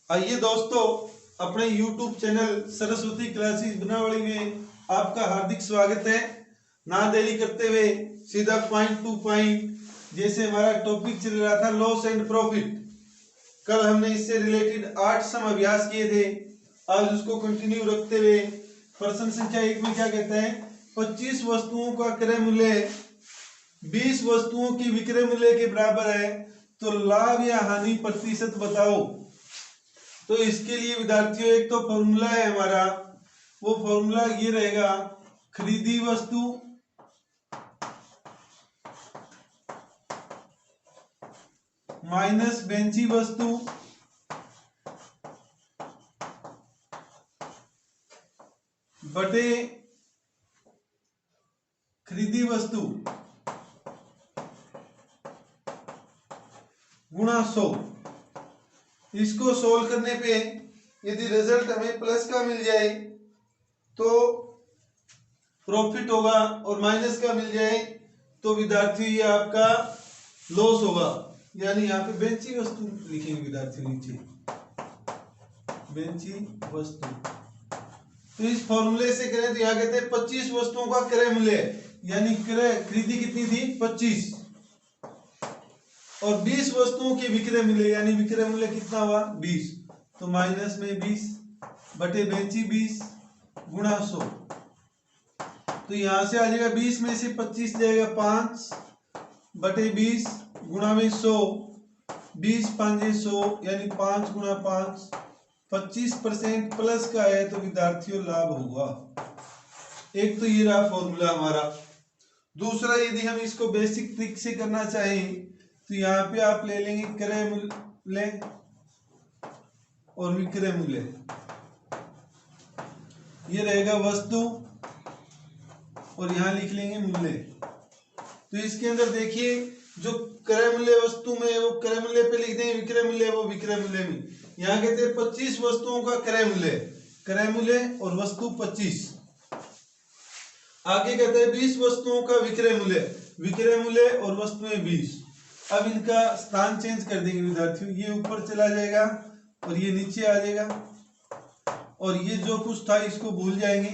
आइए दोस्तों, अपने YouTube चैनल सरस्वती क्लासेस बनावली में आपका हार्दिक स्वागत है। ना देरी करते हुए सीधा पॉइंट टू पॉइंट, जैसे हमारा टॉपिक चल रहा था लॉस एंड प्रॉफिट। कल हमने इससे रिलेटेड 8 सम अभ्यास किए थे। आज उसको कंटिन्यू रखते हुए प्रश्न संख्या 1 में क्या कहता है, 25 वस्तुओं का क्रय मूल्य 20 वस्तुओं की विक्रय मूल्य के बराबर है, तो लाभ या हानि प्रतिशत बताओ। तो इसके लिए विद्यार्थियों एक तो फॉर्मूला है हमारा, वो फॉर्मूला ये रहेगा, खरीदी वस्तु माइनस बेची वस्तु बटे खरीदी वस्तु गुणा 100। इसको सोल्व करने पे यदि रिजल्ट हमें प्लस का मिल जाए तो प्रॉफिट होगा, और माइनस का मिल जाए तो विद्यार्थी ये आपका लॉस होगा। यानी यहाँ पे बेची वस्तु लिखेंगे विद्यार्थी नीचे, बेची वस्तु। तो इस फॉर्मूले से करें तो यहाँ कहते हैं 25 वस्तुओं का क्रय मूल्य, यानी क्रय खरीदी कितनी थी 25, और 20 वस्तुओं की विक्रय मूल्य, यानी विक्रय मूल्य कितना हुआ 20, तो माइनस में 20 बटे बेची 20 गुणा 100। तो यहां से आ जाएगा 20 में से 25 जाएगा 5 बटे 20 गुणा में 100, 20 5 100, यानी 5 गुणा 5, 25% प्लस का है तो विद्यार्थियों लाभ होगा। एक तो ये रहा फॉर्मूला हमारा। दूसरा, यदि हम इसको बेसिक ट्रिक से करना चाहें तो यहाँ पे आप ले लेंगे क्रय मूल्य और विक्रय मूल्य, ये रहेगा वस्तु, और यहाँ लिख लेंगे मूल्य। तो इसके अंदर देखिए, जो क्रय मूल्य वस्तु में है वो क्रय मूल्य पे लिख देंगे, विक्रय मूल्य वो विक्रय मूल्य में। यहाँ कहते हैं 25 वस्तुओं का क्रय मूल्य और वस्तु 25। आगे कहते हैं 20 वस्तुओं का विक्रय मूल्य और वस्तुएं 20। अब इनका स्थान चेंज कर देंगे विद्यार्थियों, ये ऊपर चला जाएगा और ये नीचे आ जाएगा, और ये जो कुछ था इसको भूल जाएंगे।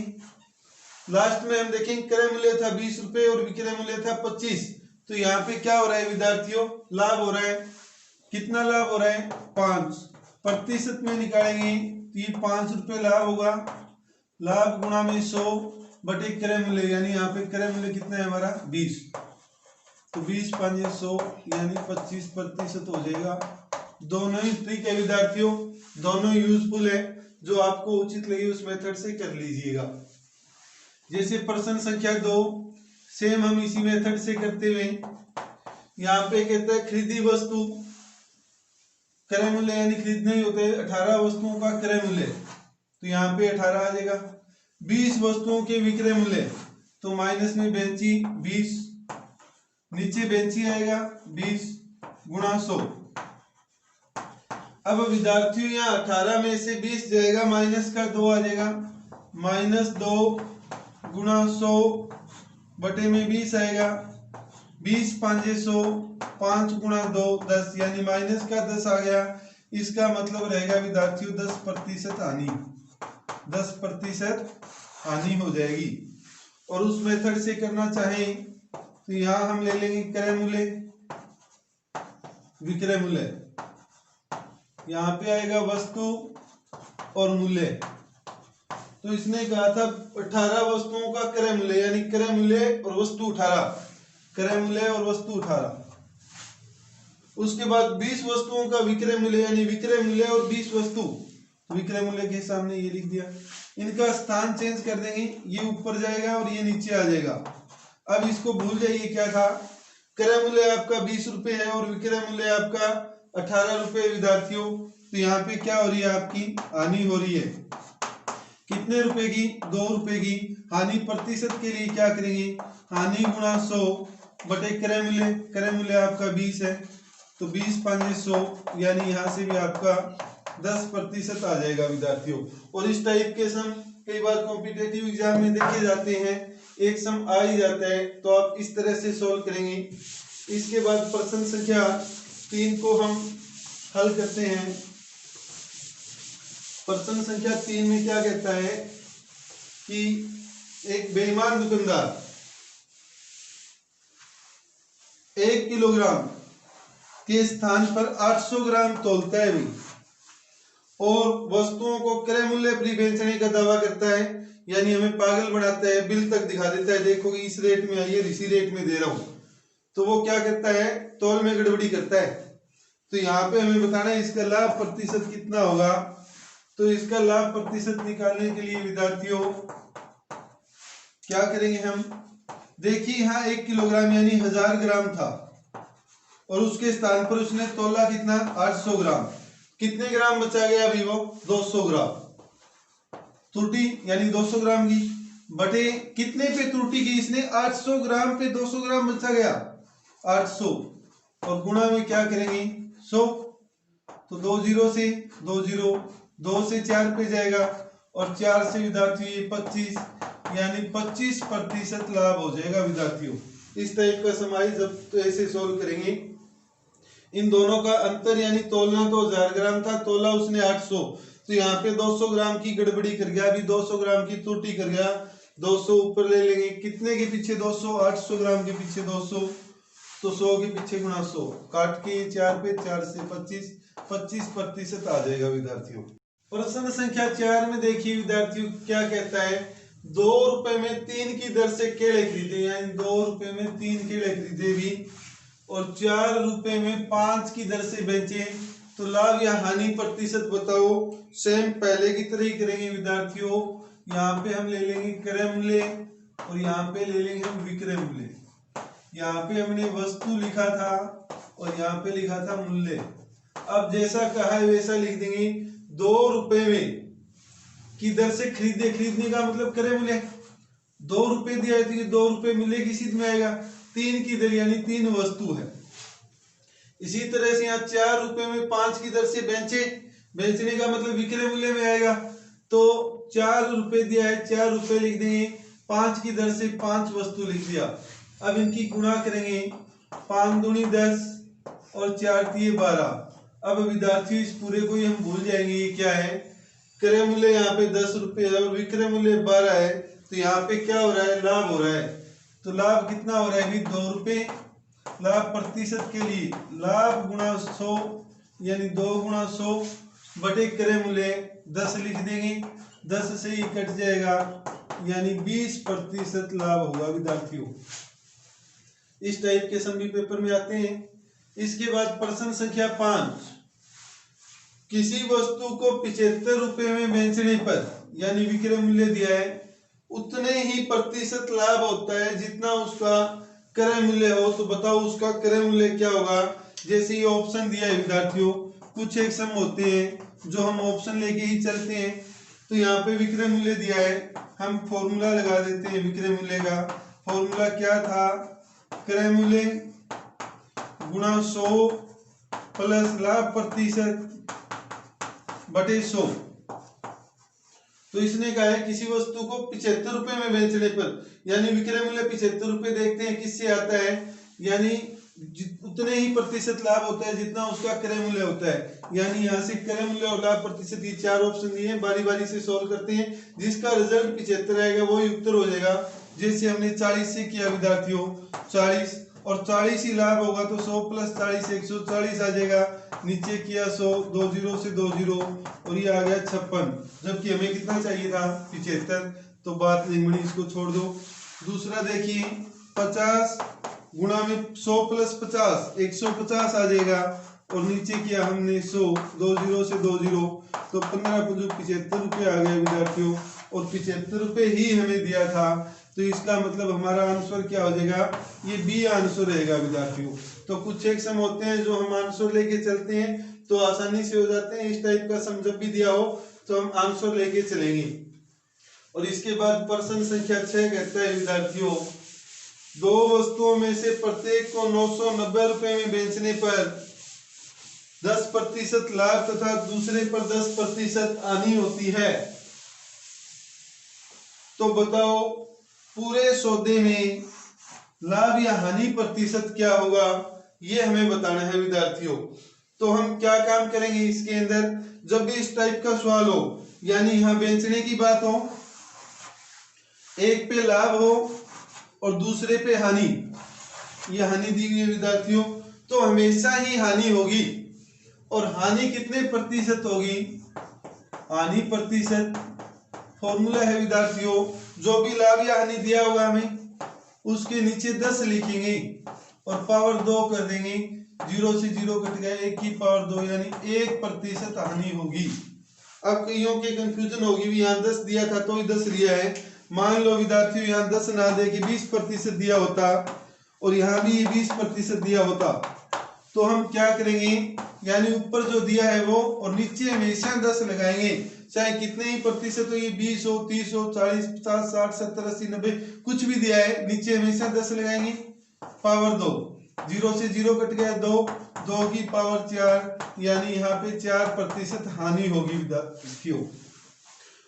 लास्ट में हम देखेंगे क्रय मूल्य था 20 रुपए और विक्रय मूल्य था 25। तो यहाँ पे क्या हो रहा है विद्यार्थियों, लाभ हो रहा है। कितना लाभ हो रहा है 5, प्रतिशत में निकालेंगे तो ये 5 रुपए लाभ होगा। लाभ गुणा में 100 बटे क्रय मूल्य, यानी यहाँ पे क्रय मूल्य कितना है हमारा 20, तो 20 5 100, यानी 25% हो जाएगा। दोनों ही ट्रिक है विद्यार्थियों, दोनों यूजफुल है, जो आपको उचित लगे उस मेथड से कर लीजिएगा। जैसे प्रश्न संख्या 2, सेम हम इसी मेथड से करते हुए यहाँ पे कहते हैं खरीदी वस्तु क्रय मूल्य, यानी खरीदने ही होते हैं 18 वस्तुओं का क्रय मूल्य, तो यहाँ पे 18 आ जाएगा। 20 वस्तुओं के विक्रय मूल्य, तो माइनस में बेची 20, नीचे बेची आएगा 20 गुणा 100। अब विद्यार्थियों यहाँ 18 में से 20 जाएगा, माइनस का 2 आ जाएगा, -2 गुणा 100 बटे में 20 आएगा, 20 5 100, 5 गुणा 2 10, यानी माइनस का 10 आ गया। इसका मतलब रहेगा विद्यार्थियों 10% हानि, 10% हानि हो जाएगी। और उस मेथड से करना चाहें तो यहाँ हम ले लेंगे क्रय मूल्य विक्रय मूल्य, यहाँ पे आएगा वस्तु और मूल्य। तो इसने कहा था 18 वस्तुओं का क्रय मूल्य, यानी क्रय मूल्य और वस्तु 18, क्रय मूल्य और वस्तु 18। उसके बाद 20 वस्तुओं का विक्रय मूल्य, यानी विक्रय मूल्य और 20 वस्तु, विक्रय मूल्य के सामने ये लिख दिया। इनका स्थान चेंज कर देंगे, ये ऊपर जाएगा और ये नीचे आ जाएगा। अब इसको भूल जाइए क्या था, क्रय मूल्य आपका 20 रुपए है और विक्रय मूल्य आपका 18 रुपए विद्यार्थियों। तो यहाँ पे क्या हो रही है, आपकी हानि हो रही है। कितने रुपए की, 2 रुपए की। हानि प्रतिशत के लिए क्या करेंगे, हानि गुणा 100 बटे क्रय मूल्य आपका 20 है, तो 20 5 100, यानी यहाँ से भी आपका 10% आ जाएगा विद्यार्थियों। और इस टाइप के सम कई बार कॉम्पिटेटिव एग्जाम में देखे जाते हैं, एक सम आ ही जाता है, तो आप इस तरह से सॉल्व करेंगे। इसके बाद प्रश्न संख्या 3 को हम हल करते हैं। प्रश्न संख्या 3 में क्या कहता है कि एक बेईमान दुकानदार 1 किलोग्राम के स्थान पर 800 ग्राम तौलता है भी और वस्तुओं को क्रय मूल्य पर बेचने का दावा करता है, यानी हमें पागल बनाता है, बिल तक दिखा देता है, देखो कि इस रेट में आई है, इसी रेट में दे रहा हूं। तो वो क्या करता है, तौल में गड़बड़ी करता है। तो यहाँ पे हमें बताना है इसका लाभ प्रतिशत कितना होगा। तो इसका लाभ प्रतिशत निकालने के लिए विद्यार्थियों क्या करेंगे हम, देखिए यहाँ 1 किलोग्राम यानी 1000 ग्राम था और उसके स्थान पर उसने तोला कितना, 800 ग्राम। कितने ग्राम बचा गया अभी, वो 200 ग्राम त्रुटि यानी 200 ग्राम की बटे कितने पे त्रुटि की, इसने 800 ग्राम पे 200 ग्राम बचा गया 800 और गुणा में क्या करेंगे 100। तो 2 0 से 2 0, 2 से 4 पे जाएगा और 4 से विद्यार्थियों ये 25 यानी 25% लाभ हो जाएगा विद्यार्थियों। इस टाइप का समाई जब तो ऐसे सोल्व करेंगे, इन दोनों का अंतर यानी तोलना तो 1000 ग्राम था, तोला उसने 800, तो यहाँ पे 200 ग्राम की गड़बड़ी कर गया, अभी 200 ग्राम की त्रुटि कर गया, 200 ऊपर ले लेंगे, कितने के पीछे 200, 800 ग्राम के पीछे 200, तो 100 के पीछे गुणा 100, काट के 4 पे 4 से 25% आ जाएगा विद्यार्थियों। प्रश्न संख्या 4 में देखिए विद्यार्थियों क्या कहता है, 2 रुपए में 3 की दर से केले खरीदे, यानी 2 रुपए में 3 केले खरीदे भी और 4 रुपए में 5 की दर से बेचे, तो लाभ या हानि प्रतिशत बताओ। सेम पहले की तरह ही करेंगे विद्यार्थियों, यहाँ पे हम ले लेंगे क्रय मूल्य और यहाँ पे ले लेंगे हम विक्रय मूल्य। यहाँ पे हमने वस्तु लिखा था और यहाँ पे लिखा था मूल्य। अब जैसा कहा है वैसा लिख देंगे। 2 रुपए में की दर से खरीदे, खरीदने का मतलब क्रय मूल्य, 2 रुपए दिया है तो 2 रुपए मिले किसी में आएगा, 3 की दर यानी 3 वस्तु है। इसी तरह से यहाँ 4 रुपए में 5 की दर से बेचे, बेचने का मतलब विक्रय मूल्य में आएगा, तो 4 रुपए दिया है 4 रुपए लिख देंगे, 5 की दर से 5 वस्तु लिख दिया। अब इनकी गुणा करेंगे, 5 दूनी 10 और 4 तिये 12। अब विद्यार्थियों इस पूरे को ही हम भूल जाएंगे, ये क्या है, क्रय मूल्य यहाँ पे 10 रुपए है और विक्रय मूल्य 12 है, तो यहाँ पे क्या हो रहा है, लाभ हो रहा है। तो लाभ कितना हो रहा है, 2 रुपए। लाभ प्रतिशत के लिए लाभ गुणा 100 यानी 2 गुणा 100 बटे क्रय मूल्य 10 लिख देंगे, 10 से ही कट जाएगा यानी 20% लाभ होगा विद्यार्थियों। इस टाइप के सभी पेपर में आते हैं। इसके बाद प्रश्न संख्या 5, किसी वस्तु को 75 रुपए में बेचने पर यानी विक्रय मूल्य दिया है, उतने ही प्रतिशत लाभ होता है जितना उसका क्रय मूल्य हो, तो बताओ उसका क्रय मूल्य क्या होगा। जैसे ये ऑप्शन दिया है विद्यार्थियों, कुछ एक सम होते हैं जो हम ऑप्शन लेके ही चलते हैं। तो यहाँ पे विक्रय मूल्य दिया है, हम फॉर्मूला लगा देते हैं विक्रय मूल्य का। फॉर्मूला क्या था, क्रय मूल्य गुणा 100 प्लस लाभ प्रतिशत बटे 100। तो इसने कहा है किसी वस्तु को 75 रुपए में बेचने पर यानी विक्रय मूल्य 75 रुपए, देखते हैं किससे आता है, यानी उतने ही प्रतिशत लाभ होता है जितना उसका क्रय मूल्य होता है। यानी यहाँ से क्रय मूल्य और लाभ प्रतिशत ये 4 ऑप्शन दिए हैं, बारी बारी से सॉल्व करते हैं, जिसका रिजल्ट 75 आएगा वही उत्तर हो जाएगा। जैसे हमने 40 से किया विद्यार्थियों, 40 और 40 ही लाभ होगा तो 100 प्लस 40 140 आ जाएगा। नीचे किया 100, 2 0 से 2 0 और ये आ गया 56, जबकि हमें कितना चाहिए था 75, तो बात नहीं बनी, इसको छोड़ दो। दूसरा देखिए 50 गुणा में 100 प्लस 50 150 आ जाएगा और नीचे किया हमने 100, 2 0 से 2 0 तो 15 को जो 75 रुपये आ गए विद्यार्थियों, और 75 रुपये ही हमें दिया था, तो इसका मतलब हमारा आंसर क्या हो जाएगा, ये बी आंसर रहेगा विद्यार्थियों। तो कुछ एक सम होते हैं जो हम आंसर लेके चलते हैं तो आसानी से हो जाते हैं। इस टाइप का सम जब भी दिया हो तो हम आंसर लेके चलेंगे। और इसके बाद प्रश्न संख्या 6 कहता है विद्यार्थियों, 2 वस्तुओं में से प्रत्येक को 990 रुपए में बेचने पर 10% लाभ तथा दूसरे पर 10% हानि होती है, तो बताओ पूरे सौदे में लाभ या हानि प्रतिशत क्या होगा, ये हमें बताना है विद्यार्थियों। तो हम क्या काम करेंगे इसके अंदर, जब भी इस टाइप का सवाल हो, यानी यहाँ बेचने की बात हो, एक पे लाभ हो और दूसरे पे हानि, ये हानि दी गई है विद्यार्थियों, तो हमेशा ही हानि होगी। और हानि कितने प्रतिशत होगी? हानि प्रतिशत फॉर्मूला है विद्यार्थियों, जो भी लाभ या हानि दिया होगा हमें उसके नीचे 10 लिखेंगे और पावर 2 कर देंगे, 0 से 0 कट गया, 1 की पावर 2, यानी 1% हानि होगी। अब कईयों के कंफ्यूजन होगी भी यहाँ 10 दिया था तो ही 10 लिया है। मान लो विद्यार्थियों यहाँ 10 ना दे के 20% दिया होता और यहाँ भी 20% दिया होता, तो हम क्या करेंगे, यानी ऊपर जो दिया है वो और नीचे हमेशा 10 लगाएंगे, चाहे कितने ही प्रतिशत हो, ये 20 हो, 30 हो, 40, 50, 60, 70, 80, 90 कुछ भी दिया है, नीचे हमेशा 10 लगाएंगे, पावर 2, 0 से 0 कट गया 2, 2 की पावर 4, यानी यहाँ पे 4% हानि होगी विद्यार्थियों।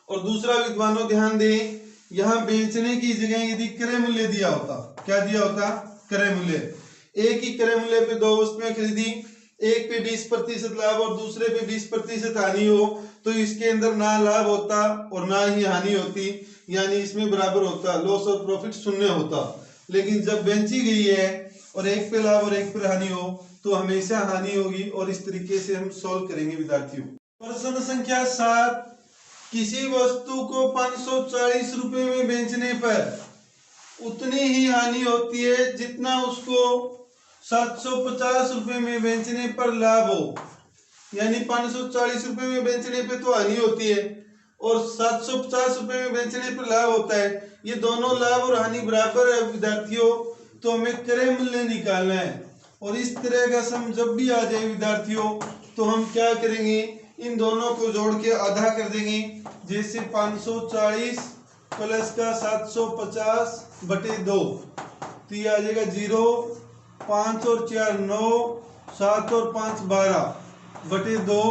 और दूसरा विद्वानों ध्यान दें, यहाँ बेचने की जगह यदि क्रय मूल्य दिया होता, क्या दिया होता? क्रय मूल्य। एक ही क्रय मूल्य पे दो वस्तुएं खरीदी, एक पे 20% लाभ और दूसरे पे 20% हानि हो, तो इसके अंदर ना लाभ होता और ना ही हानि होती, यानी इसमें बराबर होता, लॉस और प्रॉफिट शून्य होता। लेकिन जब बेची गई है और एक पे लाभ और एक पे हानि हो, तो हमेशा हानि होगी। और इस तरीके से हम सॉल्व करेंगे विद्यार्थियों। प्रश्न संख्या 7, किसी वस्तु को 540 रुपए में बेचने पर उतनी ही हानि होती है जितना उसको 750 रुपए में बेचने पर लाभ हो। यानी 540 रुपए में बेचने पे तो हानि होती है और 750 रुपए में बेचने पर लाभ होता है। ये दोनों लाभ और हानि बराबर है विद्यार्थियों, तो हमें क्रय मूल्य निकालना है। और इस तरह का सम जब भी आ जाए विद्यार्थियों, तो हम क्या करेंगे, इन दोनों को जोड़ के आधा कर देंगे। जैसे 540 प्लस का 750 बटे 2, तो ये आ जाएगा 0, 5 और 4 9, 7 और 5 12 बटे 2,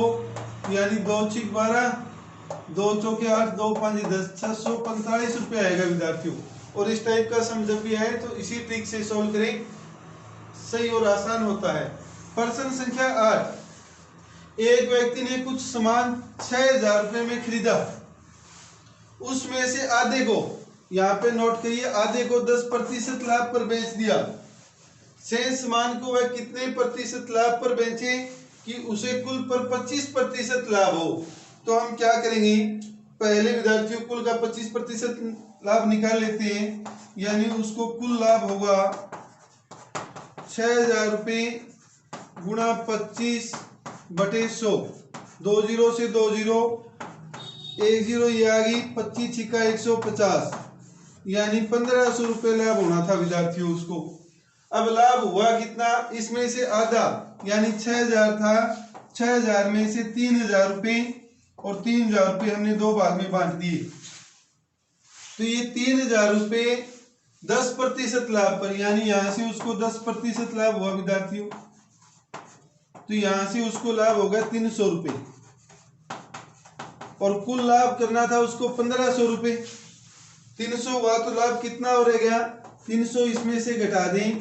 यानी 2 6 12, 2 चौके 8, 2 5 10, 645 रुपये आएगा विद्यार्थियों। और इस टाइप का सम जब भी आए तो इसी ट्रिक से सॉल्व करें, सही और आसान होता है। प्रश्न संख्या 8, एक व्यक्ति ने कुछ सामान 6000 रुपये में खरीदा, उसमें से आधे को, यहाँ पे नोट करिए, आधे को 10% लाभ पर बेच दिया। शेष सामान को वह कितने प्रतिशत लाभ पर बेचे कि उसे कुल पर 25% लाभ हो? तो हम क्या करेंगे, पहले विद्यार्थियों कुल का 25% लाभ निकाल लेते हैं, यानी उसको कुल लाभ होगा 6000 रुपये गुणा 25 बटे 100, 2 0 से 2 0, 1 0 ये आ गई, 25 छिका 150, यानी 1500 रुपये लाभ होना था विद्यार्थियों उसको। अब लाभ हुआ कितना, इसमें से आधा यानी 6000 था, 6000 में से 3000 रुपये और 3000 रुपये हमने दो भाग में बांट दिए, तो ये 3000 रुपये 10% लाभ पर, यानी यहां से उसको 10% लाभ हुआ विद्यार्थियों, तो यहां से उसको लाभ होगा 300 रुपये और कुल लाभ करना था उसको 1500 रुपये। 300 हुआ तो लाभ कितना हो रह गया, 300 इसमें से घटा दें,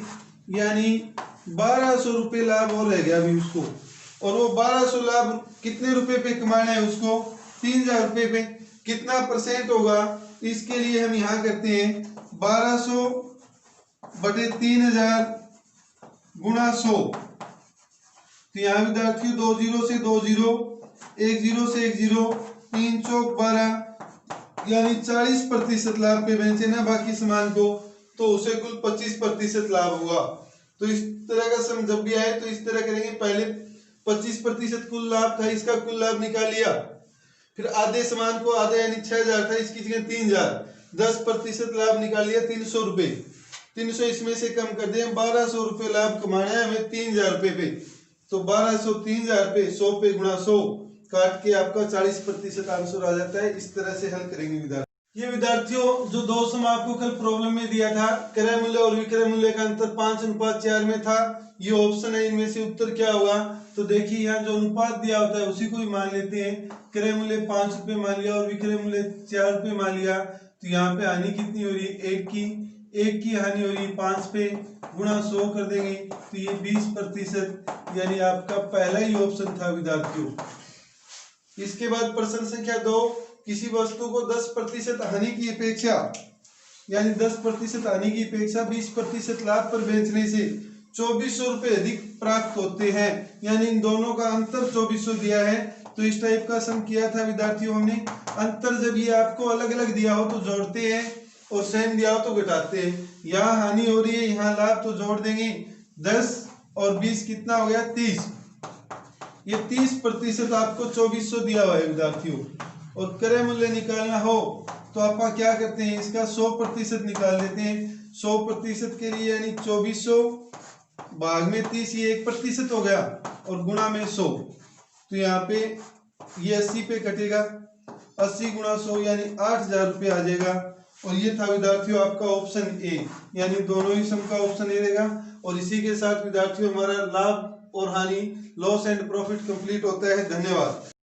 यानी 1200 रुपये लाभ और रह गया अभी उसको। और वो 1200 लाभ कितने रुपए पे कमाना है उसको, 3000 रुपये पे। कितना परसेंट होगा, इसके लिए हम यहाँ करते हैं 1200 बटे 3000 गुणा 100, तो यहाँ विद्यार्थियों 2 0 से 2 0, 1 0 से 1 0, 3 चौक 12, यानी 40% लाभ पे बेचे ना बाकी सामान को, तो उसे कुल 25% लाभ हुआ। तो इस तरह का सम जब भी आए तो इस तरह करेंगे, पहले 25% कुल लाभ था, इसका कुल लाभ निकाल लिया, फिर आधे सामान को आधा यानी 6000 था, इसकी जगह 3000, 10% लाभ निकाल लिया 300 रुपये, 300 इसमें से कम कर दिए, 1200 रुपये लाभ कमाना है हमें 3000 रुपये पे, तो 1200 3000 पे 100 पे गुणा 100 काट के आपका 40% आंसर आ जाता है। इस तरह से हल करेंगे विद्यार्थी। ये विद्यार्थियों जो दो सम आपको कल प्रॉब्लम में दिया था, क्रय मूल्य और विक्रय मूल्य का अंतर 5:4 में था, ये ऑप्शन है, इनमें से उत्तर क्या होगा, तो देखिए यहाँ जो अनुपात दिया होता है उसी को ही मान लेते हैं। क्रय मूल्य 5 रुपये मान लिया और विक्रय मूल्य 4 रुपये मान लिया, तो यहाँ पे हानि कितनी हो रही है, एक की हानि हो रही है, 5 पे गुणा 100 कर देंगे, तो ये 20%, यानी आपका पहला ही ऑप्शन था विद्यार्थियों। इसके बाद प्रश्न संख्या 2, किसी वस्तु को 10% हानि की अपेक्षा यानी 10% हानि की अपेक्षा 20% लाभ पर बेचने से 2400 रुपये अधिक प्राप्त होते हैं, यानी इन दोनों का अंतर 2400 दिया है। तो इस टाइप का सम किया था विद्यार्थियों हमने। अंतर जब ये आपको अलग अलग दिया हो तो जोड़ते हैं और सेम दिया हो तो घटाते हैं। यहाँ हानि हो रही है, यहाँ लाभ, तो जोड़ देंगे 10 और 20 कितना हो गया 30। ये 30% आपको 2400 दिया हुआ है विद्यार्थियों। और क्रय मूल्य निकालना हो तो आप क्या करते हैं, इसका 100% निकाल लेते हैं। 100% के लिए यानी 2400 भाग में 30, ये 1% हो गया, और गुणा में 100, तो यहाँ पे ये 80 पे कटेगा। 80 गुणा 100 यानी 8000 रुपये आ जाएगा। और ये था विद्यार्थियों आपका ऑप्शन ए, यानी दोनों ही सम का ऑप्शन ए रहेगा। और इसी के साथ विद्यार्थियों हमारा लाभ और हानि, लॉस एंड प्रॉफिट कंप्लीट होता है। धन्यवाद।